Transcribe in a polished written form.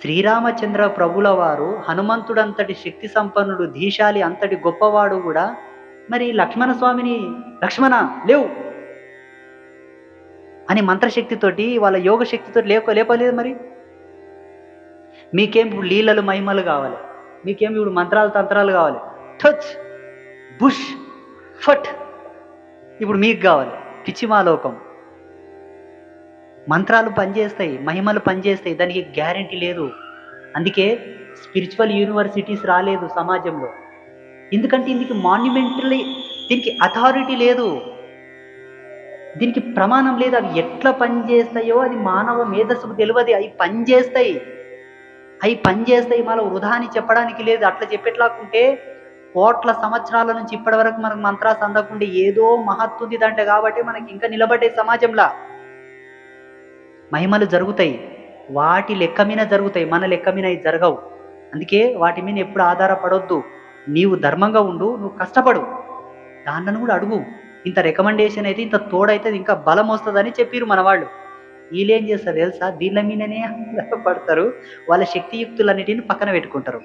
శ్రీరామచంద్ర ప్రభుల వారు హనుమంతుడంతటి శక్తి సంపన్నుడు, ధీశాలి అంతటి గొప్పవాడు గూడా మరి లక్ష్మణ స్వామిని "లక్ష్మణ లేవు" అని మంత్రశక్తితోటి వాళ్ళ యోగ శక్తితోటి లేపలేదు మరి. మీకేం ఇప్పుడు లీలలు, మహిమలు గావాలి. మీకేం ఇప్పుడు మంత్రాలు, తంత్రాలు గావాలి. టచ్, బుష్, ఫట్ ఇప్పుడు మీకు గావాలి. పిచ్చి మాలోకం. మంత్రాలు పనిచేస్తాయి, మహిమలు పనిచేస్తాయి. దానికి గ్యారెంటీ లేదు. అందుకే స్పిరిచువల్ యూనివర్సిటీస్ రాలేదు సమాజంలో. ఎందుకంటే దీనికి మాన్యుమెంటలీ దీనికి అథారిటీ లేదు. దీనికి ప్రమాణం లేదు. అవి ఎట్లా పనిచేస్తాయో అది మానవ మేధస్సుకు తెలియదు. అవి పనిచేస్తాయి మళ్ళీ వృధా అని చెప్పడానికి లేదు. అట్లా చెప్పేట్లాకుంటే కోట్ల సంవత్సరాల నుంచి ఇప్పటి వరకు మనకు మంత్రాలు అందకుండా ఏదో మహత్తుందిదంట కాబట్టి మనకి ఇంకా నిలబడే సమాజంలో మహిమలు జరుగుతాయి. వాటి లెక్క మీద జరుగుతాయి, మన లెక్క మీద జరగవు. అందుకే వాటి మీద ఎప్పుడు ఆధారపడొద్దు. నీవు ధర్మంగా ఉండు, నువ్వు కష్టపడు, దాన్ని కూడా అడుగు. ఇంత రికమెండేషన్ అయితే ఇంత తోడైతే ఇంకా బలం వస్తుందని చెప్పిరు మన వాళ్ళు. వీళ్ళేం చేస్తారు తెలుసా, దీళ్ళ మీదనే ఆధారపడతారు. వాళ్ళ శక్తియుక్తులన్నిటిని పక్కన పెట్టుకుంటారు.